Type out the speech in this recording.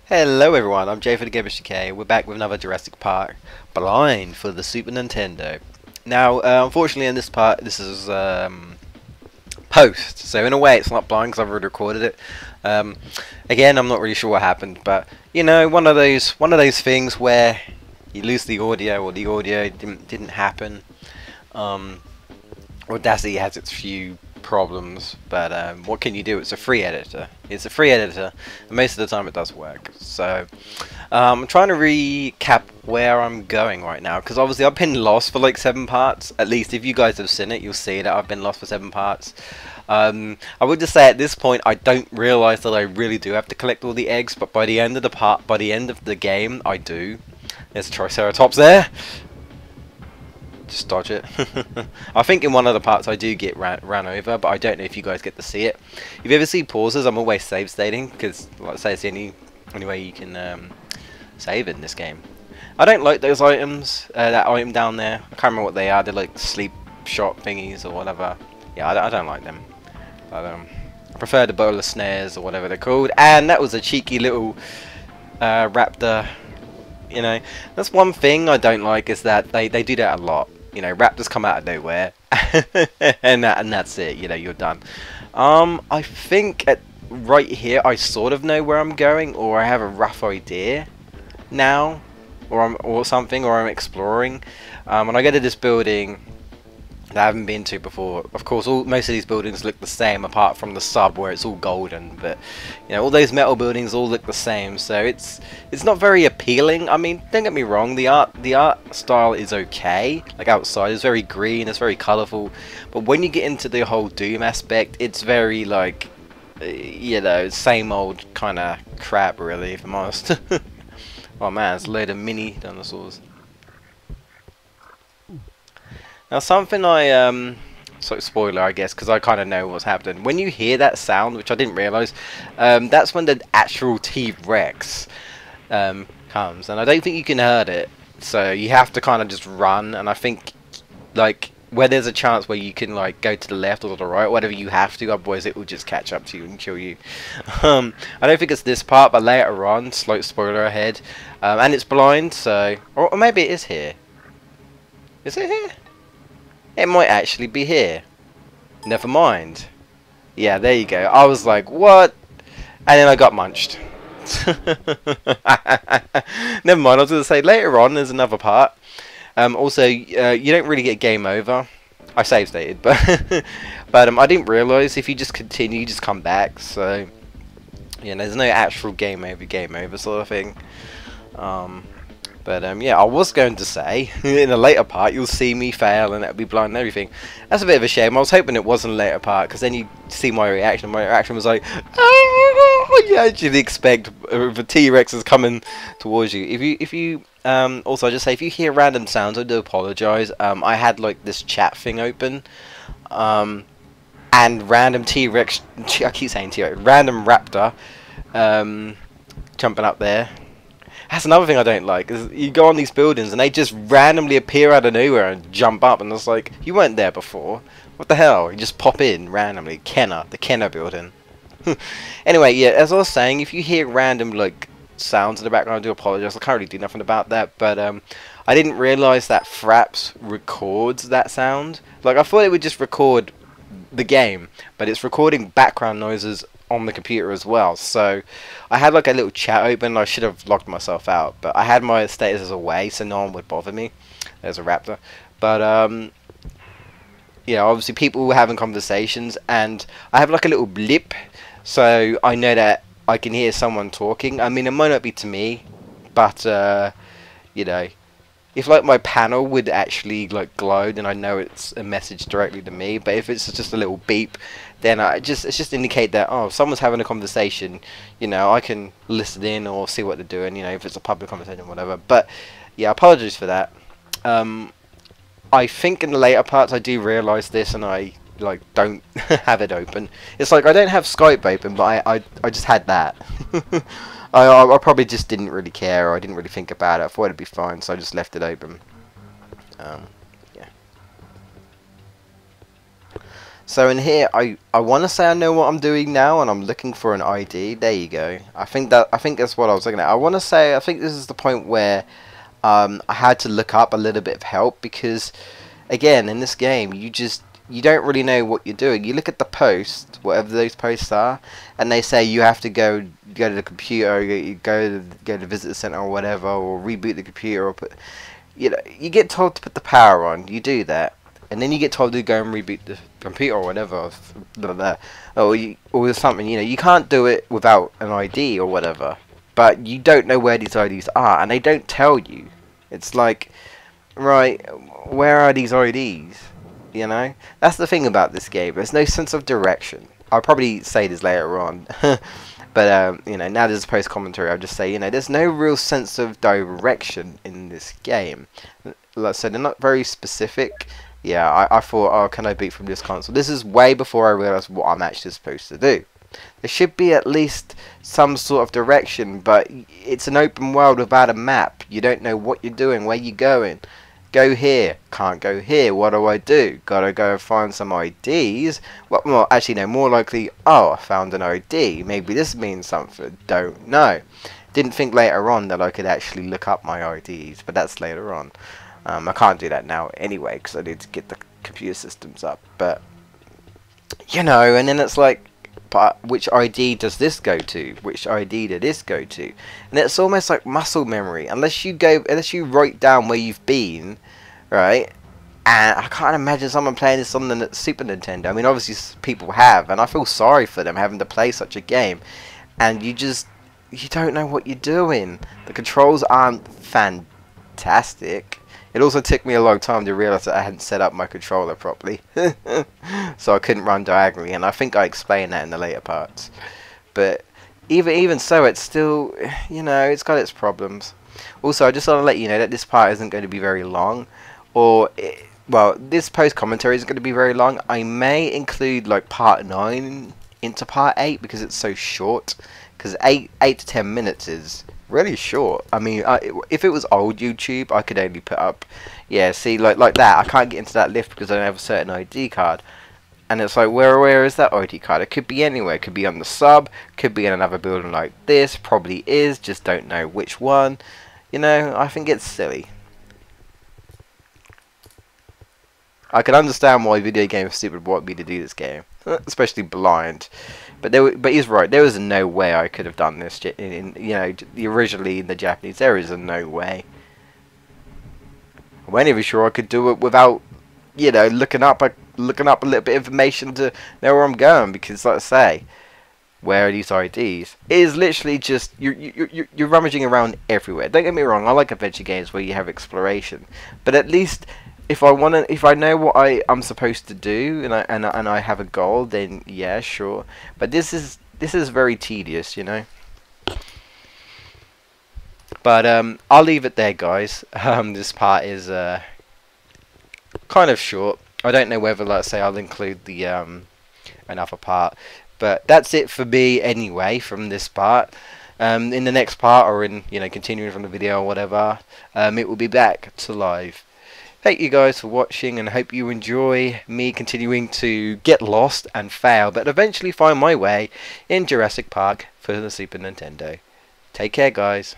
Hello everyone, I'm Jay for the GamebustersUK. We're back with another Jurassic Park blind for the Super Nintendo. Now, unfortunately in this part, this is post, so in a way it's not blind because I've already recorded it. Again, I'm not really sure what happened, but you know, one of those things where you lose the audio or the audio didn't happen. Audacity has its few problems, but what can you do? It's a free editor. It's a free editor, and most of the time it does work. So I'm trying to recap where I'm going right now, because obviously I've been lost for like 7 parts. At least if you guys have seen it, you'll see that I've been lost for 7 parts. I would just say at this point I don't realise that I really do have to collect all the eggs, but by the end of the game, I do. There's a Triceratops there. Just dodge it. I think in one of the parts I do get ran over, but I don't know if you guys get to see it. If you ever see pauses, I'm always save stating, because like I say, it's the only way you can save in this game. I don't like those items, that item down there. I can't remember what they are. They're like sleep shot thingies or whatever. Yeah, I don't like them. But I prefer the bowl of Snes or whatever they're called. And that was a cheeky little raptor. You know, that's one thing I don't like, is that they do that a lot. You know, raptors come out of nowhere, and that's it. You know, you're done. I think right here I sort of know where I'm going, or I have a rough idea now, or I'm exploring. When I go to this building that I haven't been to before, of course, most of these buildings look the same, apart from the sub where it's all golden. But you know, all those metal buildings all look the same, so it's not very appealing. I mean, don't get me wrong, the art style is okay. Like outside, it's very green, it's very colourful. But when you get into the whole Doom aspect, it's very like, you know, same old kind of crap, really, if I'm honest. Oh man, it's a load of mini dinosaurs. Now something sort of spoiler I guess, because I kind of know what's happening. When you hear that sound, which I didn't realise, that's when the actual T-Rex comes, and I don't think you can hurt it, so you have to kind of just run. And I think like where there's a chance where you can like go to the left or to the right, whatever, you have to, otherwise it will just catch up to you and kill you. I don't think it's this part, but later on, slight spoiler ahead, and it's blind, so or maybe it is here. Is it here? It might actually be here. Never mind. Yeah, there you go. I was like, what? And then I got munched. Never mind, I was going to say later on there's another part. Also, you don't really get game over. I save stated, but but I didn't realise if you just continue, you just come back. So, yeah, there's no actual game over sort of thing. But yeah, I was going to say, in a later part, you'll see me fail and it'll be blind and everything. That's a bit of a shame. I was hoping it wasn't a later part, because then you see my reaction. My reaction was like, oh! You actually expect the T-Rex is coming towards you. If you also, I just say, if you hear random sounds, I do apologise. I had like this chat thing open, and random T-Rex, I keep saying T-Rex, random raptor, jumping up there. That's another thing I don't like, is you go on these buildings and they just randomly appear out of nowhere and jump up, and it's like, you weren't there before. What the hell? You just pop in randomly. The Kenner building. Anyway, yeah, as I was saying, if you hear random like sounds in the background, I do apologise. I can't really do nothing about that, but I didn't realise that Fraps records that sound. Like, I thought it would just record the game, but it's recording background noises on the computer as well. So I had like a little chat open. I should have logged myself out, but I had my status as away, so no one would bother me. There's a raptor. But yeah, obviously people were having conversations, and I have like a little blip, so I know that I can hear someone talking. I mean, it might not be to me, but you know, if like my panel would actually like glow, then I know it's a message directly to me. But if it's just a little beep, then it's just indicate that, oh, someone's having a conversation. You know, I can listen in or see what they're doing. You know, if it's a public conversation or whatever. But yeah, apologies for that. I think in the later parts I do realise this, and I like don't have it open. It's like I don't have Skype open, but I just had that. I probably just didn't really care, or I didn't really think about it. I thought it'd be fine, so I just left it open. Yeah. So in here, I want to say I know what I'm doing now, and I'm looking for an ID. There you go. I think that's what I was looking at. I think this is the point where I had to look up a little bit of help, because again, in this game, you don't really know what you're doing. You look at the post, whatever those posts are, and they say you have to go to the computer, or you go to the visitor center or whatever, or reboot the computer, or put, you get told to put the power on. You do that, and then you get told to go and reboot the computer or whatever, or blah, blah, blah, or something. You can't do it without an ID or whatever. But you don't know where these IDs are, and they don't tell you. It's like, right, where are these IDs? That's the thing about this game. There's no sense of direction. I'll probably say this later on, but now there's a post commentary. I'll just say, there's no real sense of direction in this game. Like I said, they're not very specific. Yeah, I thought, oh, can I beat from this console? This is way before I realised what I'm actually supposed to do. There should be at least some sort of direction, but it's an open world without a map. You don't know what you're doing, where you're going. Go here, can't go here, what do? Gotta go and find some IDs. Well, actually no, more likely, oh, I found an ID. Maybe this means something, don't know. Didn't think later on that I could actually look up my IDs, but that's later on. I can't do that now anyway, because I need to get the computer systems up. But, and then it's like, but which ID does this go to? Which ID did this go to? And it's almost like muscle memory. Unless you write down where you've been, right? And I can't imagine someone playing this on the Super Nintendo. I mean, obviously people have, and I feel sorry for them having to play such a game. And you don't know what you're doing. The controls aren't fantastic. It also took me a long time to realise that I hadn't set up my controller properly. So I couldn't run diagonally, and I think I explained that in the later parts. But even so, it's still, it's got its problems. Also, I just want to let you know that this part isn't going to be very long. Well, this post-commentary isn't going to be very long. I may include, like, part 9 into part 8, because it's so short. Because 8 to 10 minutes is really short. I mean, if it was old YouTube, I could only put up, yeah, see, like that. I can't get into that lift because I don't have a certain ID card. And it's like, where is that ID card? It could be anywhere. It could be on the sub, could be in another building like this, probably is, just don't know which one. I think it's silly. I can understand why Video Game Stupid would want me to do this game, especially blind. But he's right. There was no way I could have done this. Originally in the Japanese, there is no way. I wasn't even sure I could do it without, looking up a little bit of information to know where I'm going. Because, like I say, where are these IDs? It is literally just you're rummaging around everywhere. Don't get me wrong. I like adventure games where you have exploration, but at least, if I know what I'm supposed to do, and I have a goal, then yeah, sure. But this is very tedious, But I'll leave it there, guys. This part is kind of short. I don't know whether, let's say, I'll include the another part. But that's it for me anyway from this part. In the next part, or in continuing from the video or whatever, it will be back to live. Thank you guys for watching, and hope you enjoy me continuing to get lost and fail, but eventually find my way in Jurassic Park for the Super Nintendo. Take care, guys.